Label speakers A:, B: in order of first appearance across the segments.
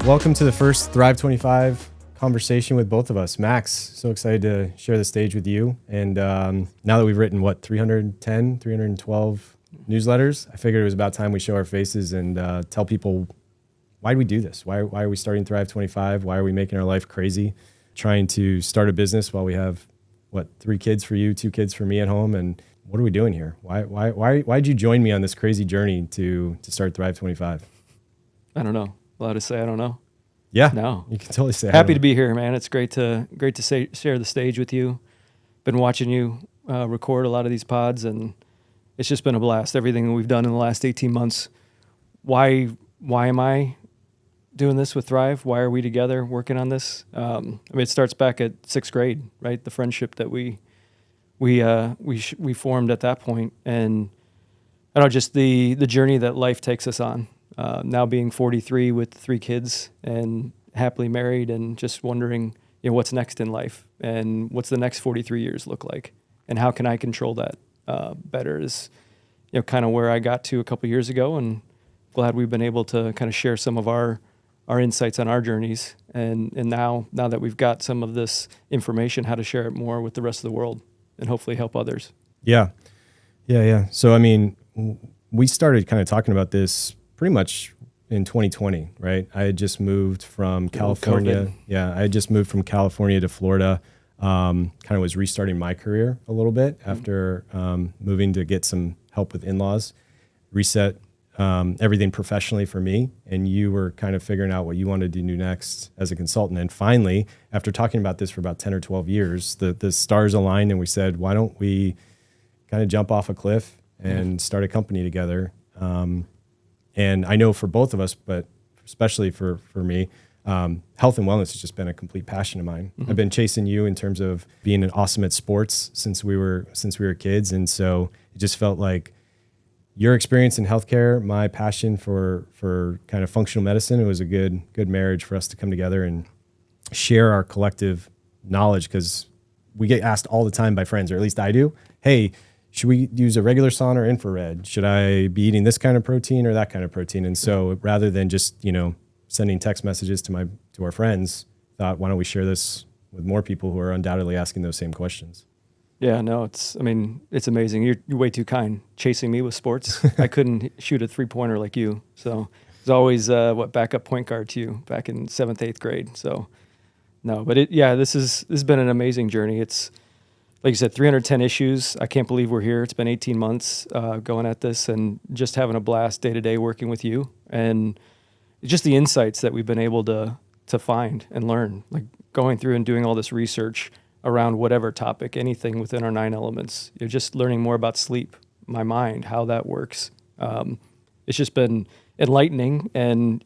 A: Welcome to the first Thrive25 conversation with both of us. Max, so excited to share the stage with you. And now that we've written, 312 newsletters, I figured it was about time we show our faces and tell people, why do we do this? Why are we starting Thrive25? Why are we making our life crazy? Trying to start a business while we have, 3 kids for you, 2 kids for me at home. And what are we doing here? Why'd you join me on this crazy journey to start Thrive25?
B: I don't know. Allowed to say I don't know?
A: Yeah,
B: no.
A: You can totally say.
B: Happy to be here, man. It's great to share the stage with you. Been watching you record a lot of these pods, and it's just been a blast. Everything we've done in the last 18 months. Why am I doing this with Thrive? Why are we together working on this? It starts back at 6th grade, right? The friendship that we formed at that point, and I don't know, just the journey that life takes us on. Now being 43 with 3 kids and happily married, and just wondering, what's next in life and what's the next 43 years look like, and how can I control that better is, kind of where I got to a couple years ago, and glad we've been able to kind of share some of our insights on our journeys, and now that we've got some of this information, how to share it more with the rest of the world and hopefully help others. Yeah.
A: So, we started kind of talking about this pretty much in 2020, right? I had just moved from California.
B: COVID.
A: Yeah, I had just moved from California to Florida. Kind of was restarting my career a little bit after moving to get some help with in-laws, reset everything professionally for me. And you were kind of figuring out what you wanted to do next as a consultant. And finally, after talking about this for about 10 or 12 years, the stars aligned and we said, why don't we kind of jump off a cliff and start a company together? And I know for both of us, but especially for me, health and wellness has just been a complete passion of mine. Mm-hmm. I've been chasing you in terms of being awesome at sports since we were kids. And so it just felt like your experience in healthcare, my passion for kind of functional medicine, it was a good marriage for us to come together and share our collective knowledge, because we get asked all the time by friends, or at least I do, hey, should we use a regular sauna or infrared? Should I be eating this kind of protein or that kind of protein? And so rather than just, sending text messages to our friends, thought, why don't we share this with more people who are undoubtedly asking those same questions?
B: Yeah, no, it's amazing. You're way too kind chasing me with sports. I couldn't shoot a 3-pointer like you. So it's always backup point guard to you back in 7th, 8th grade. So no, but this has been an amazing journey. It's, like you said, 310 issues. I can't believe we're here. It's been 18 months going at this, and just having a blast day to day working with you, and just the insights that we've been able to find and learn, like going through and doing all this research around whatever topic, anything within our 9 elements. You're just learning more about sleep, my mind, how that works. It's just been enlightening, and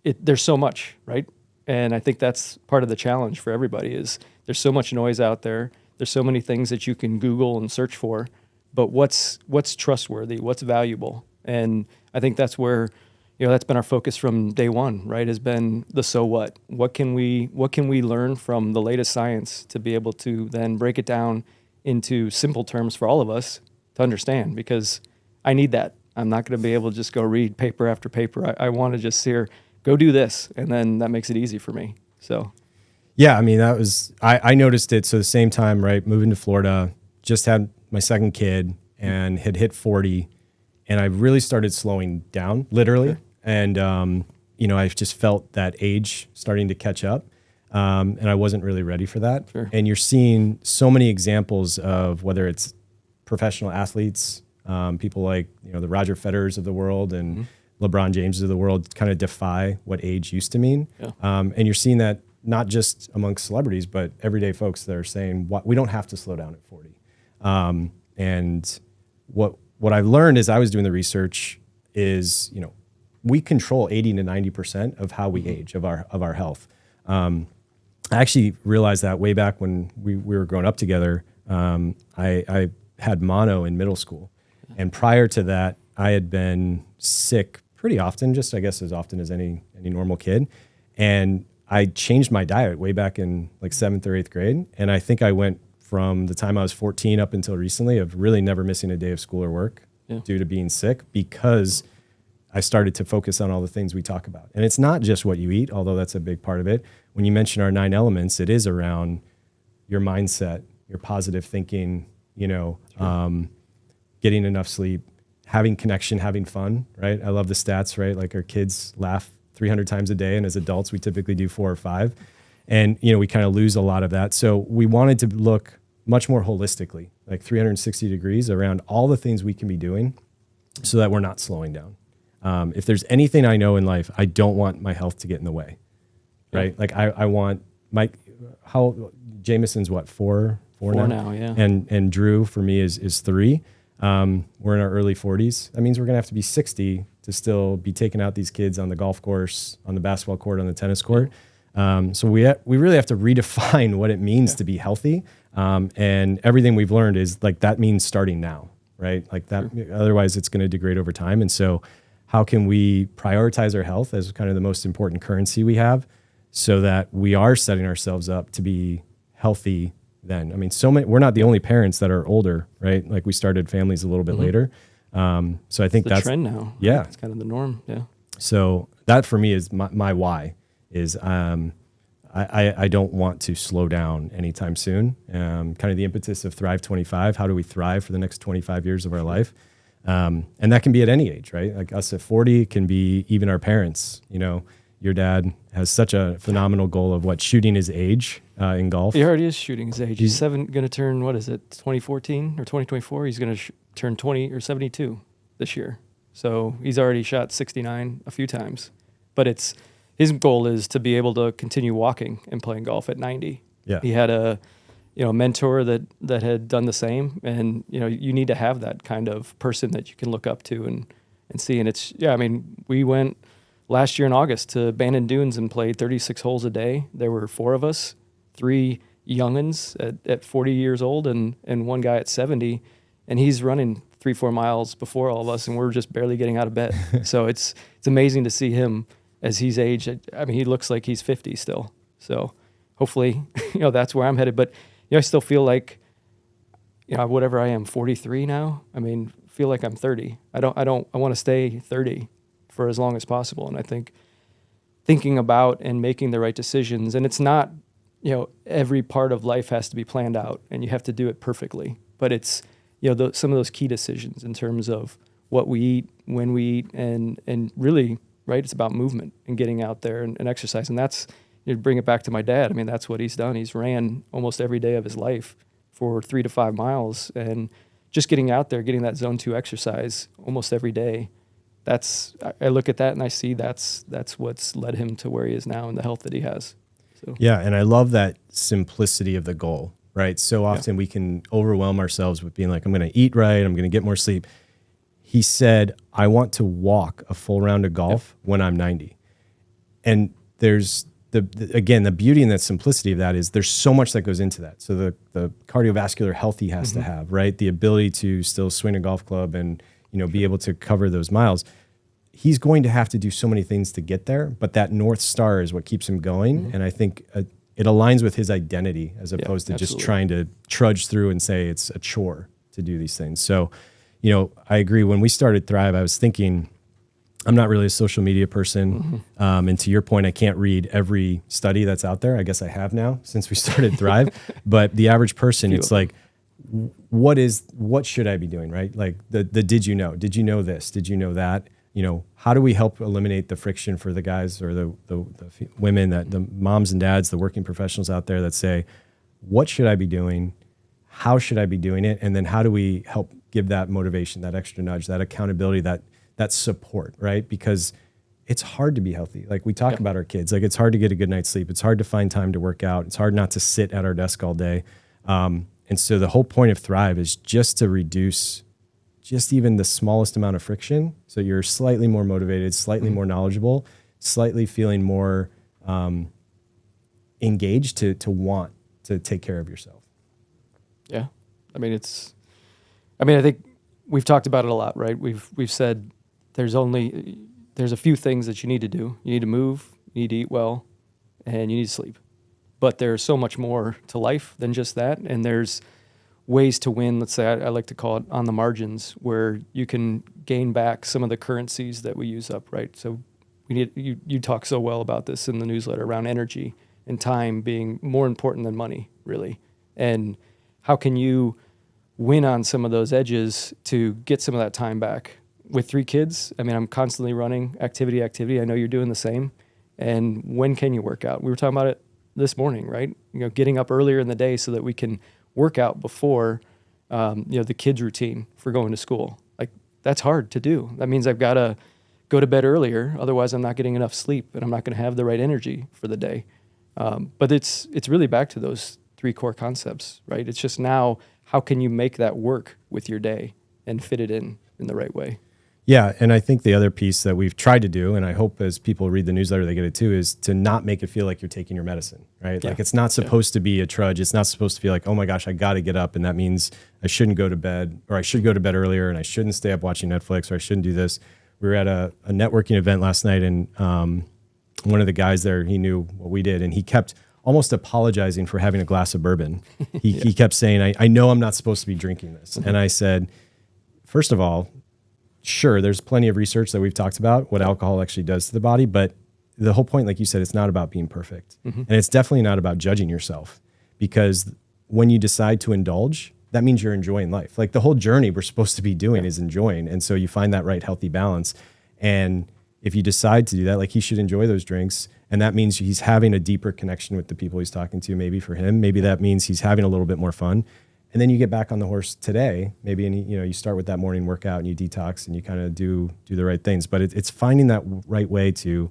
B: there's so much, right? And I think that's part of the challenge for everybody is there's so much noise out there. There's so many things that you can Google and search for, but what's trustworthy, what's valuable? And I think that's where, that's been our focus from day one, right? Has been the so what? What can we learn from the latest science to be able to then break it down into simple terms for all of us to understand? Because I need that. I'm not going to be able to just go read paper after paper. I want to just hear, go do this, and then that makes it easy for me. So.
A: Yeah, that was, I noticed it. So the same time, right, moving to Florida, just had my second kid and had hit 40, and I really started slowing down, literally. Okay. And, I just felt that age starting to catch up, and I wasn't really ready for that.
B: Sure.
A: And you're seeing so many examples of whether it's professional athletes, people like, the Roger Federers of the world and LeBron James of the world kind of defy what age used to mean.
B: Yeah.
A: And you're seeing that not just amongst celebrities, but everyday folks that are saying, we don't have to slow down at 40. And what I've learned as I was doing the research is, we control 80 to 90% of how we age, of our health. I actually realized that way back when we were growing up together. I had mono in middle school. And prior to that, I had been sick pretty often, just I guess as often as any normal kid. And I changed my diet way back in like 7th or 8th grade. And I think I went from the time I was 14 up until recently of really never missing a day of school or work due to being sick, because I started to focus on all the things we talk about. And it's not just what you eat, although that's a big part of it. When you mention our 9 elements, it is around your mindset, your positive thinking, getting enough sleep, having connection, having fun, right? I love the stats, right? Like our kids laugh 300 times a day, and as adults, we typically do 4 or 5. And, we kind of lose a lot of that. So we wanted to look much more holistically, like 360 degrees around all the things we can be doing so that we're not slowing down. If there's anything I know in life, I don't want my health to get in the way, right?
B: Yeah.
A: Like I want Jameson's what, 4
B: now, yeah.
A: And Drew for me is 3. We're in our early 40s. That means we're gonna have to be 60 to still be taking out these kids on the golf course, on the basketball court, on the tennis court. So we really have to redefine what it means to be healthy. And everything we've learned is like, that means starting now, right? Like that, otherwise it's going to degrade over time. And so how can we prioritize our health as kind of the most important currency we have so that we are setting ourselves up to be healthy then? I mean, we're not the only parents that are older, right? Like we started families a little bit later. So I think
B: it's
A: that's
B: the trend now.
A: Yeah.
B: It's kind of the norm. Yeah.
A: So that for me is my why is, I don't want to slow down anytime soon. Kind of the impetus of Thrive25. How do we thrive for the next 25 years of our life? And that can be at any age, right? Like us at 40, it can be even our parents. Your dad has such a phenomenal goal of shooting his age in golf.
B: He already is shooting his age. He's going to turn, 2014 or 2024? He's going to turn 20 or 72 this year. So he's already shot 69 a few times. But his goal is to be able to continue walking and playing golf at 90.
A: Yeah.
B: He had a mentor that had done the same, and you need to have that kind of person that you can look up to and see. And we went last year in August to Bandon Dunes and played 36 holes a day. There were 4 of us, 3 youngins at 40 years old and one guy at 70, and he's running 3-4 miles before all of us, and we're just barely getting out of bed. So it's amazing to see him as he's aged. I mean, he looks like he's 50 still. So hopefully, that's where I'm headed. But, I still feel like, whatever I am, 43 now. I mean, feel like I'm 30. I want to stay 30 for as long as possible. And I think thinking about and making the right decisions, and it's not, every part of life has to be planned out and you have to do it perfectly. But it's, some of those key decisions in terms of what we eat, when we eat, and really, right? It's about movement and getting out there and exercise. And that's, bring it back to my dad. I mean, that's what he's done. He's ran almost every day of his life for 3 to 5 miles, and just getting out there, getting that zone 2 exercise almost every day. I look at that and I see that's what's led him to where he is now and the health that he has. So.
A: Yeah. And I love that simplicity of the goal, right? So often we can overwhelm ourselves with being like, I'm going to eat right, I'm going to get more sleep. He said, I want to walk a full round of golf when I'm 90. And there's the beauty and the simplicity of that is there's so much that goes into that. So the cardiovascular health he has to have, right? The ability to still swing a golf club and, be able to cover those miles. He's going to have to do so many things to get there, but that North Star is what keeps him going. And I think it aligns with his identity as opposed to just trying to trudge through and say it's a chore to do these things. So, I agree. When we started Thrive, I was thinking, I'm not really a social media person. And to your point, I can't read every study that's out there. I guess I have now since we started Thrive. But the average person, it's like, what should I be doing, right? Like the did you know this? Did you know that? How do we help eliminate the friction for the guys or the women, the moms and dads, the working professionals out there that say, what should I be doing? How should I be doing it? And then how do we help give that motivation, that extra nudge, that accountability, that support, right? Because it's hard to be healthy. Like we talk about our kids, like it's hard to get a good night's sleep. It's hard to find time to work out. It's hard not to sit at our desk all day. And so the whole point of Thrive is just to reduce just even the smallest amount of friction. So you're slightly more motivated, slightly more knowledgeable, slightly feeling more engaged to want to take care of yourself.
B: Yeah. I think we've talked about it a lot, right? We've said there's a few things that you need to do. You need to move, you need to eat well, and you need to sleep. But there's so much more to life than just that. And there's ways to win. Let's say I like to call it on the margins, where you can gain back some of the currencies that we use up, right? So we need you talk so well about this in the newsletter around energy and time being more important than money, really. And how can you win on some of those edges to get some of that time back? With 3 kids, I mean, I'm constantly running activity. I know you're doing the same. And when can you work out? We were talking about it this morning, right? Getting up earlier in the day so that we can work out before, the kids' routine for going to school. Like, that's hard to do. That means I've got to go to bed earlier. Otherwise, I'm not getting enough sleep, and I'm not going to have the right energy for the day. But it's really back to those 3 core concepts, right? It's just now, how can you make that work with your day and fit it in the right way?
A: Yeah, and I think the other piece that we've tried to do, and I hope as people read the newsletter they get it too, is to not make it feel like you're taking your medicine, right?
B: Yeah.
A: Like, it's not supposed to be a trudge. It's not supposed to feel like, oh my gosh, I got to get up, and that means I shouldn't go to bed, or I should go to bed earlier, and I shouldn't stay up watching Netflix, or I shouldn't do this. We were at a networking event last night, and one of the guys there, he knew what we did, and he kept almost apologizing for having a glass of bourbon. He kept saying, I know I'm not supposed to be drinking this. And I said, first of all, sure, there's plenty of research that we've talked about what alcohol actually does to the body, but the whole point, like you said, it's not about being perfect. And it's definitely not about judging yourself, because when you decide to indulge, that means you're enjoying life. Like, the whole journey we're supposed to be doing is enjoying. And so you find that right healthy balance. And if you decide to do that, like, he should enjoy those drinks. And that means he's having a deeper connection with the people he's talking to. Maybe for him, maybe that means he's having a little bit more fun. And then you get back on the horse today, maybe, and you start with that morning workout and you detox and you kind of do the right things. But it's finding that right way to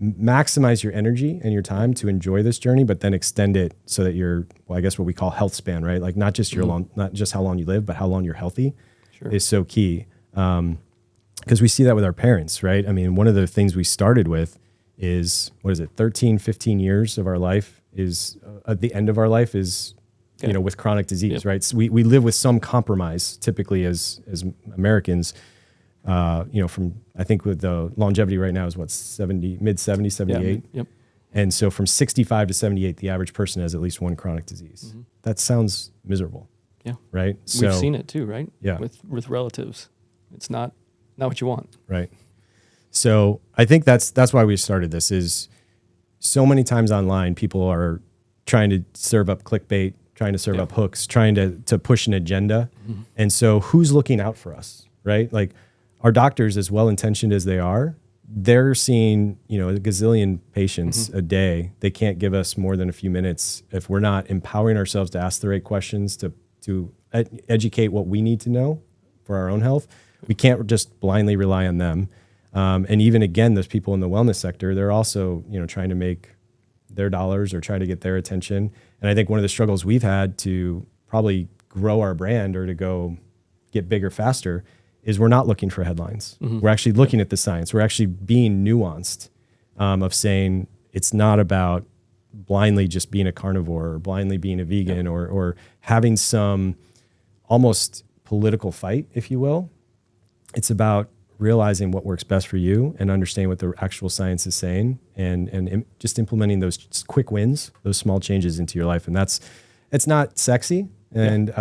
A: maximize your energy and your time to enjoy this journey, but then extend it so that you're, well, I guess what we call health span, right? Like, not just not just how long you live, but how long you're healthy is so key. Because we see that with our parents, right? I mean, one of the things we started with is, 13, 15 years of our life is, at the end of our life is, with chronic disease, right? So we live with some compromise, typically as Americans, from, I think with the longevity right now is what, 70, mid 70s, 78.
B: Yep.
A: And so from 65 to 78, the average person has at least one chronic disease. That sounds miserable. Yeah. Right. So,
B: we've seen it too, right?
A: Yeah.
B: With relatives, it's not what you want.
A: Right. So I think that's why we started this. Is so many times online, people are trying to serve up clickbait, trying to serve up hooks, trying to push an agenda. And so who's looking out for us, right? Like, our doctors, as well-intentioned as they are, they're seeing, a gazillion patients a day. They can't give us more than a few minutes if we're not empowering ourselves to ask the right questions, to educate what we need to know for our own health. We can't just blindly rely on them. And even, again, those people in the wellness sector, they're also, trying to make their dollars or try to get their attention. And I think one of the struggles we've had to probably grow our brand or to go get bigger faster is we're not looking for headlines. We're actually looking at the science. We're actually being nuanced, of saying it's not about blindly just being a carnivore or blindly being a vegan or having some almost political fight, if you will. It's about realizing what works best for you and understanding what the actual science is saying and just implementing those quick wins, those small changes into your life. And it's not sexy. And,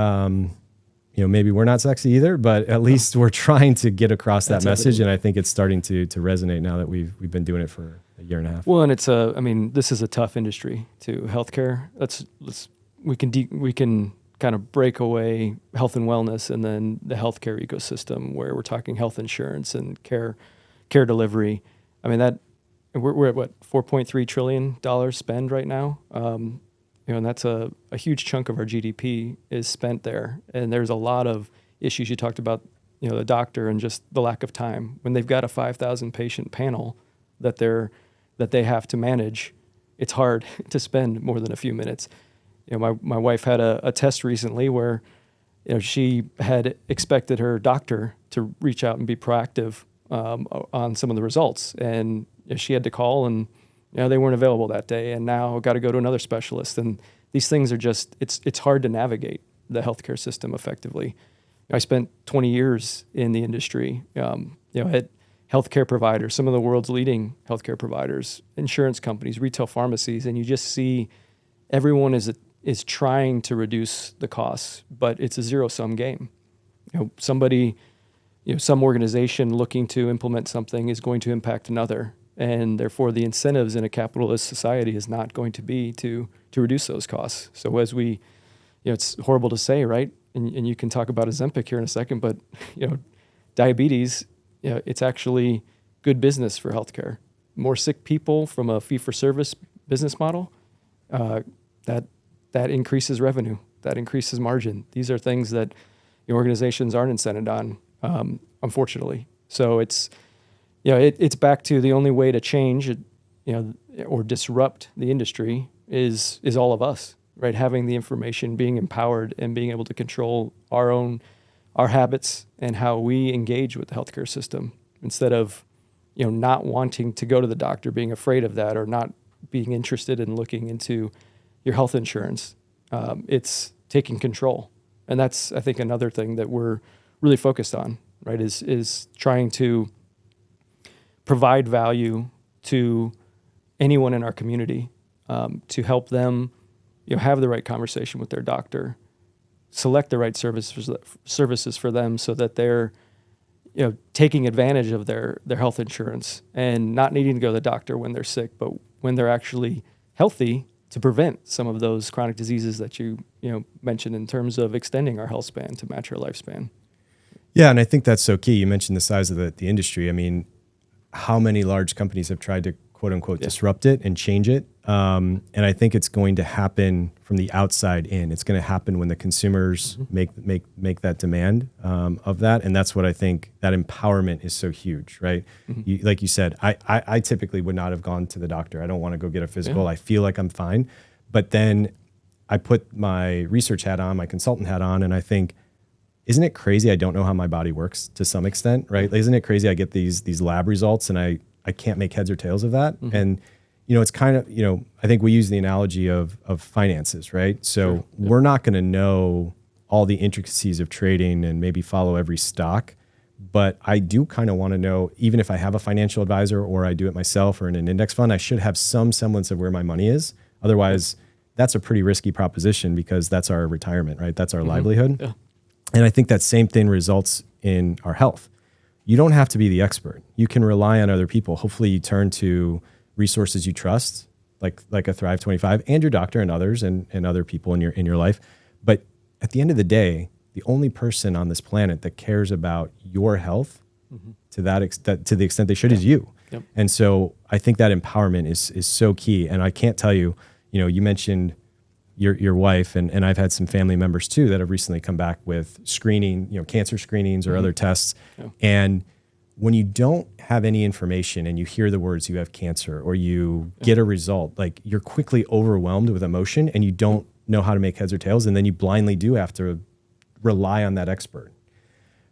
A: maybe we're not sexy either, but at least we're trying to get across that message. And I think it's starting to resonate now that we've been doing it for a year and a half.
B: Well, and this is a tough industry too. Healthcare, we can kind of break away health and wellness and then the healthcare ecosystem where we're talking health insurance and care delivery. I mean, that we're at what, $4.3 trillion spend right now. And that's a huge chunk of our GDP is spent there. And there's a lot of issues. You talked about, the doctor and just the lack of time. When they've got a 5,000 patient panel that they have to manage, it's hard to spend more than a few minutes. My wife had a test recently where, she had expected her doctor to reach out and be proactive on some of the results. And she had to call and they weren't available that day, and now got to go to another specialist. And these things are just, it's hard to navigate the healthcare system effectively. I spent 20 years in the industry, at healthcare providers, some of the world's leading healthcare providers, insurance companies, retail pharmacies, and you just see everyone is is trying to reduce the costs, but it's a zero-sum game. Some organization looking to implement something is going to impact another, and therefore the incentives in a capitalist society is not going to be to reduce those costs. So as we, it's horrible to say, right? And you can talk about Ozempic here in a second, but diabetes, it's actually good business for healthcare. More sick people from a fee-for-service business model, that increases revenue, that increases margin. These are things that organizations aren't incented on, unfortunately. So it's back to the only way to change or disrupt the industry is all of us, right? Having the information, being empowered, and being able to control our habits and how we engage with the healthcare system, instead of not wanting to go to the doctor, being afraid of that, or not being interested in looking into your health insurance. It's taking control. And that's, I think, another thing that we're really focused on, right, is trying to provide value to anyone in our community, to help them have the right conversation with their doctor, select the right services for them, so that they're taking advantage of their health insurance and not needing to go to the doctor when they're sick, but when they're actually healthy, to prevent some of those chronic diseases that you mentioned, in terms of extending our health span to match our lifespan.
A: Yeah, and I think that's so key. You mentioned the size of the industry. I mean, how many large companies have tried to quote unquote disrupt it and change it? And I think it's going to happen from the outside in. It's going to happen when the consumers make that demand of that, and that's what I think, that empowerment is so huge, right? Like you said, I typically would not have gone to the doctor. I don't want to go get a physical. I feel like I'm fine, but then I put my research hat on, my consultant hat on, and I think, isn't it crazy? I don't know how my body works to some extent, right? Isn't it crazy? I get these lab results and I can't make heads or tails of that. And, it's kind of, I think we use the analogy of finances, right? So we're not going to know all the intricacies of trading and maybe follow every stock, but I do kind of want to know, even if I have a financial advisor or I do it myself or in an index fund, I should have some semblance of where my money is. Otherwise, that's a pretty risky proposition, because that's our retirement, right? That's our livelihood. Yeah. And I think that same thing results in our health. You don't have to be the expert. You can rely on other people. Hopefully you turn to resources you trust, like a Thrive25, and your doctor and others and other people in your life. But at the end of the day, the only person on this planet that cares about your health to the extent they should is you. Yep. And so I think that empowerment is so key. And I can't tell you, you mentioned your wife, and I've had some family members too that have recently come back with screening, cancer screenings or other tests. Yeah. And when you don't have any information and you hear the words you have cancer, or you get a result, like, you're quickly overwhelmed with emotion and you don't know how to make heads or tails. And then you blindly do have to rely on that expert.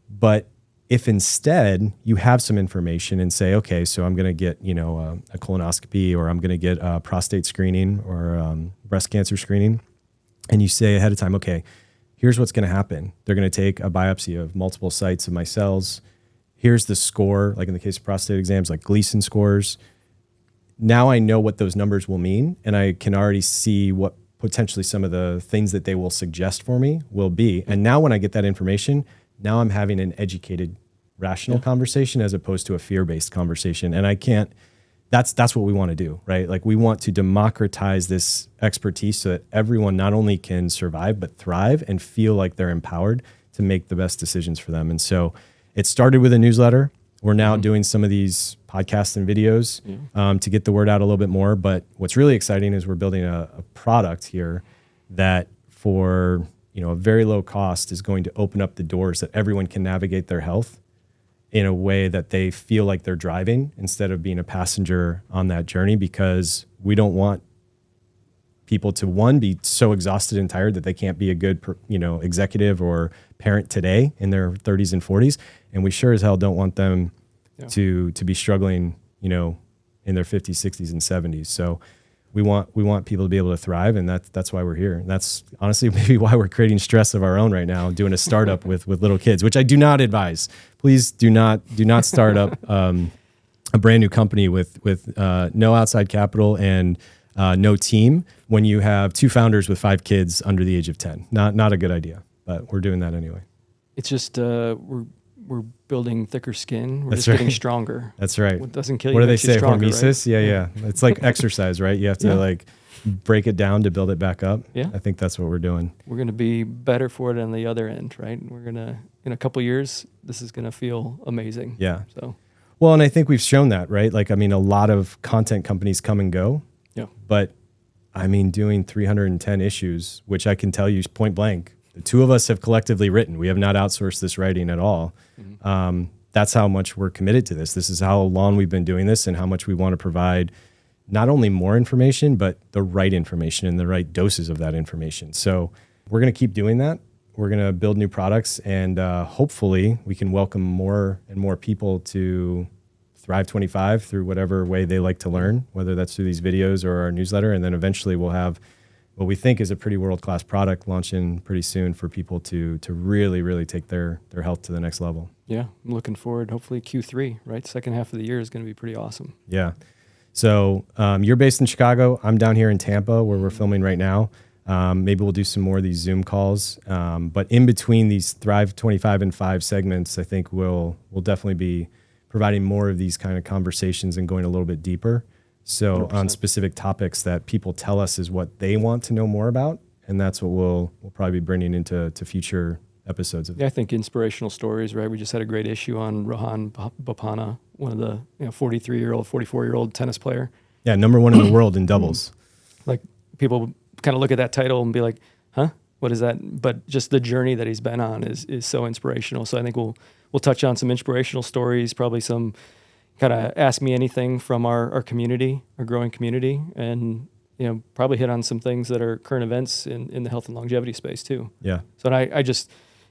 A: But if instead you have some information and say, okay, so I'm going to get, a colonoscopy, or I'm going to get a prostate screening, or breast cancer screening, and you say ahead of time, okay, here's what's going to happen. They're going to take a biopsy of multiple sites of my cells. Here's the score, like in the case of prostate exams, like Gleason scores. Now I know what those numbers will mean, and I can already see what potentially some of the things that they will suggest for me will be. And now when I get that information, now I'm having an educated, rational conversation, as opposed to a fear-based conversation. And I can't, that's what we want to do, right? Like, we want to democratize this expertise so that everyone not only can survive, but thrive and feel like they're empowered to make the best decisions for them. And so it started with a newsletter. We're now doing some of these podcasts and videos to get the word out a little bit more. But what's really exciting is we're building a product here that, for a very low cost, is going to open up the doors that everyone can navigate their health in a way that they feel like they're driving instead of being a passenger on that journey, because we don't want people to, one, be so exhausted and tired that they can't be a good, executive or parent today in their 30s and 40s. And we sure as hell don't want them to be struggling, in their 50s, 60s, and 70s. So we want people to be able to thrive, and that's why we're here. And that's honestly maybe why we're creating stress of our own right now, doing a startup with little kids, which I do not advise. Please do not start up a brand new company with no outside capital and no team when you have 2 founders with 5 kids under the age of 10. Not a good idea, but we're doing that anyway.
B: It's just we're building thicker skin. We're
A: That's
B: just getting
A: right.
B: stronger.
A: That's right.
B: What doesn't kill you
A: What do they
B: makes you
A: say?
B: stronger,
A: Hormesis?
B: right?
A: Yeah. It's like exercise, right? You have to like break it down to build it back up.
B: Yeah.
A: I think that's what we're doing.
B: We're going to be better for it on the other end, right? We're going to, in a couple years, this is going to feel amazing.
A: Yeah.
B: So,
A: Well, and I think we've shown that, right? Like, I mean, a lot of content companies come and go.
B: yeah.
A: But I mean, doing 310 issues, which I can tell you point blank, the 2 of us have collectively written. We have not outsourced this writing at all. That's how much we're committed to this. This is how long we've been doing this and how much we want to provide not only more information, but the right information and the right doses of that information. So we're going to keep doing that. We're going to build new products, and hopefully we can welcome more and more people to Thrive25 through whatever way they like to learn, whether that's through these videos or our newsletter. And then eventually we'll have what we think is a pretty world-class product launching pretty soon for people to really, really take their health to the next level.
B: Yeah. I'm looking forward. Hopefully Q3, right? Second half of the year is going to be pretty awesome.
A: Yeah. So you're based in Chicago. I'm down here in Tampa where we're filming right now. Maybe we'll do some more of these Zoom calls. But in between these Thrive25 and 5 segments, I think we'll definitely be providing more of these kind of conversations and going a little bit deeper. So
B: 100%.
A: on specific topics that people tell us is what they want to know more about. And that's what we'll probably be bringing into future episodes of
B: Yeah, I think inspirational stories, right? We just had a great issue on Rohan Bopanna, one of the 43-year-old, 44-year-old tennis player.
A: Yeah, number 1 in the world in doubles.
B: Like people kind of look at that title and be like, huh, what is that? But just the journey that he's been on is so inspirational. So I think we'll touch on some inspirational stories, probably some kind of ask me anything from our community, our growing community, and probably hit on some things that are current events in the health and longevity space too.
A: Yeah.
B: So I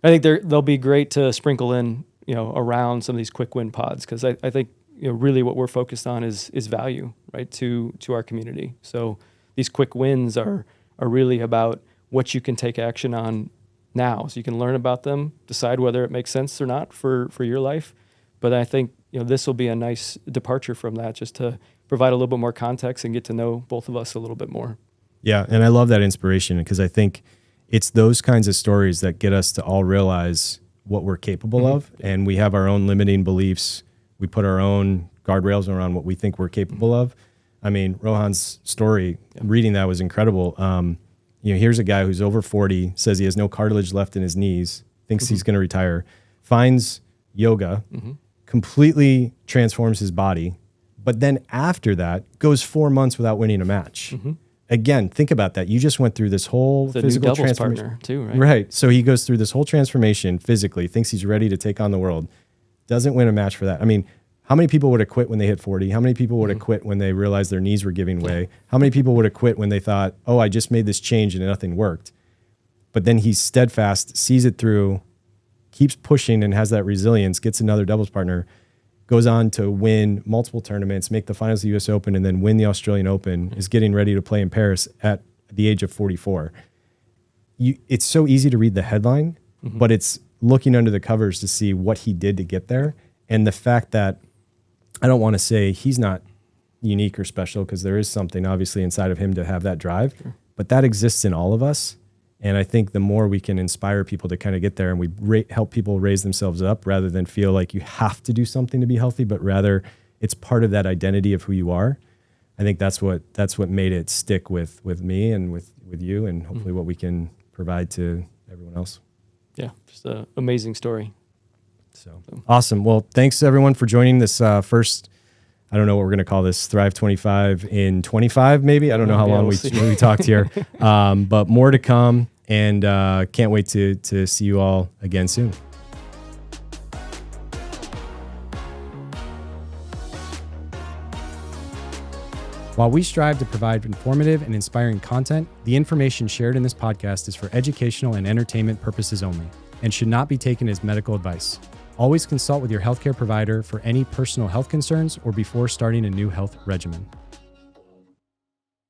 B: think they'll be great to sprinkle in, around some of these quick win pods, because I think really what we're focused on is value, right, to our community. So these quick wins are really about what you can take action on now, so you can learn about them, decide whether it makes sense or not for your life. But I think this will be a nice departure from that, just to provide a little bit more context and get to know both of us a little bit more.
A: Yeah, and I love that inspiration, because I think it's those kinds of stories that get us to all realize what we're capable of, and we have our own limiting beliefs. We put our own guardrails around what we think we're capable of. I mean, Rohan's story, reading that was incredible. Here's a guy who's over 40, says he has no cartilage left in his knees, thinks he's going to retire, finds yoga, completely transforms his body, but then after that goes 4 months without winning a match. Again, think about that. You just went through this whole physical transformation
B: partner too, right?
A: Right. So he goes through this whole transformation physically, thinks he's ready to take on the world, doesn't win a match for that. I mean, how many people would have quit when they hit 40? How many people would have quit when they realized their knees were giving way? How many people would have quit when they thought, oh, I just made this change and nothing worked? But then he's steadfast, sees it through, keeps pushing and has that resilience, gets another doubles partner, goes on to win multiple tournaments, make the finals of the US Open, and then win the Australian Open, is getting ready to play in Paris at the age of 44. It's so easy to read the headline, but it's looking under the covers to see what he did to get there. And the fact that, I don't want to say he's not unique or special, because there is something obviously inside of him to have that drive, but that exists in all of us. And I think the more we can inspire people to kind of get there, and we help people raise themselves up rather than feel like you have to do something to be healthy, but rather it's part of that identity of who you are. I think that's what made it stick with me and with you, and hopefully what we can provide to everyone else.
B: Yeah, just an amazing story.
A: So awesome. Well, thanks everyone for joining this first, I don't know what we're going to call this, Thrive25 in 25, maybe. I don't know how long we talked here, but more to come, and can't wait to see you all again soon. While we strive to provide informative and inspiring content, the information shared in this podcast is for educational and entertainment purposes only, and should not be taken as medical advice. Always consult with your healthcare provider for any personal health concerns or before starting a new health regimen.